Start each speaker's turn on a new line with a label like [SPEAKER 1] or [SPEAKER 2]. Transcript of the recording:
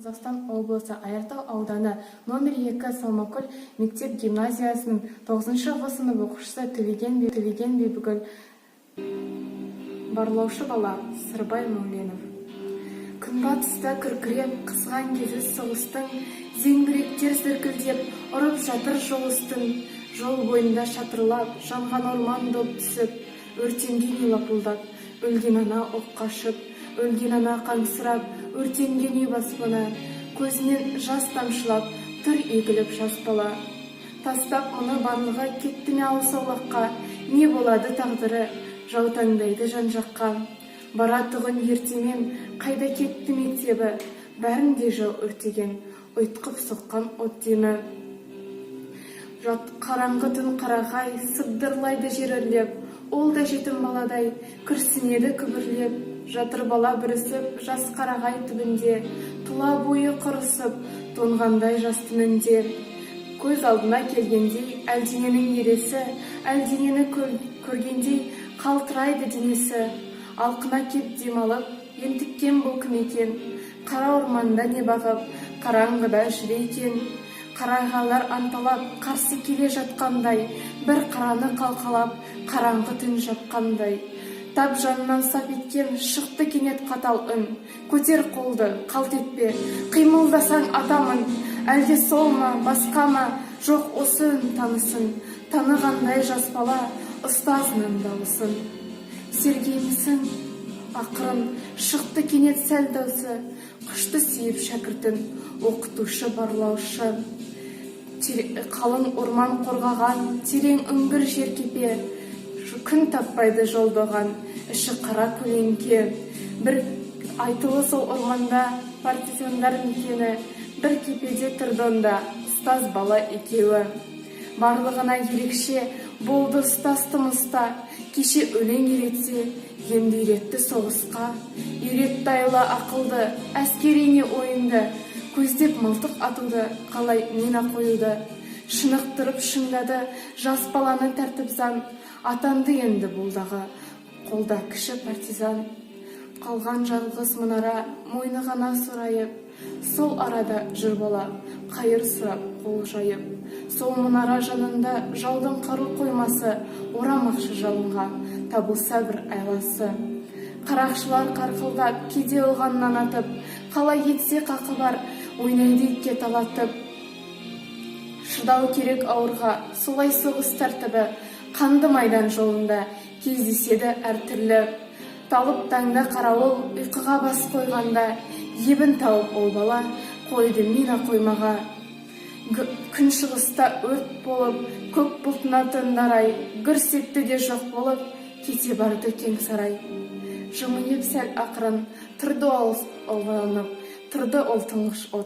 [SPEAKER 1] Қазақстан облысы Айыртау ауданы номер 2 Салмакөл мектеп-гимназиясының 9-ғы сынып оқушысы Төлеген Бибігүл, барлаушы бала Сырбай Мәуленов. Күнбатыста күркіреп қызған кезі соғыстың, зеңбіректер зіркілдеп ұрып жатыр жол үстін. Жол бойында шатырлап, жанған орман доп түсіп, өртенген үй лапылдап, өлген ана оқ қашып, өлген ана қансырап, өртенген үй баспана, көзінен жас тамшылап, тұр егіліп жас бала. Тастап мұны барлығы кетті ме алыс аулаққа, не болады тағдыры, жаутаңдайды жан-жаққа. Баратұғын ертемен, қайда кетті мектебі, бәрін де жау өртеген, ұйтқып соққан от демі. Қараңғы түн қарағай, сыбдырлайды жер өрлеп, ол да жетім баладай, күрсінеді күбірлеп. Жатыр бала бүрісіп, жас қарағай түбінде, тұла бойы құрысып, тоңғандай жас түнінде. Көз алдына келгендей, әлдененің ересі, әлденені көргендей, қалтырайды денесі. Алқына кеп демалып, ентіккен бұл кім екен? Қара орманда не бағып, қараңғыда жүр екен. Қарағайлар анталап, қарсы келе жатқандай, бір қараны қалқалап, қараңғы түн жапқандай. Тап жанынан сап еткен шықты кенет қатал үн. Көтер қолды, қалт етпе, қимылдасаң атамын. Әлде сол ма, басқа ма, жоқ осы үн танысын. Танығандай жас бала, ұстазының дауысын. Сергеймісің? Ақырын, шықты кенет сәл даусы. Құшты сүйіп шәкіртін, оқытушы барлаушы. Қалың орман қорғаған, терең үңгір жер кепе. Күн таппайды жолдаған, іші қара көлеңке. Бір айтылы сол орманда партизандар мекені, бір кепеде тұрды онда ұстаз бала екеуі. Барлығына ерекше болды ұстаз тымыста, кеше өлең үйретсе, енді үйретті соғысқа. Үйретті айла ақылды, әскерине ойынды, көздеп мылтық атуды, қалай мина қоюды. Шынықтырып шыңдады жас баланы тәртіп заң, атанды енді бұлдағы, қолда кіші партизан. Қалған жалғыз мұнара, мойны ғана сұрайып, сол арада жүр бала, қайыр сұрап қол жайып. Сол мұнара жанында жаудың қару қоймасы, орамақшы жалынға, табылса бір айласы. Қарақшылар қарқылдап, кейде оғаннан атып, қалай етсе қақы бар, ойнайды итке талатып. Шыдау керек ауырға, солай соғыс тәртібі, қанды майдан жолында кездеседі әртүрлі. Талып таңда қарауыл, ұйқыға бас қойғанда, ебін тауып ол бала, қойды мина қоймаға. Күн шығыста өрт болып, көк бұлтына тындарай, гүрс етті де жоқ болып, кете барды кең сарай. Жымиып сәл ақырын, тұрды ол тұңғыш отын.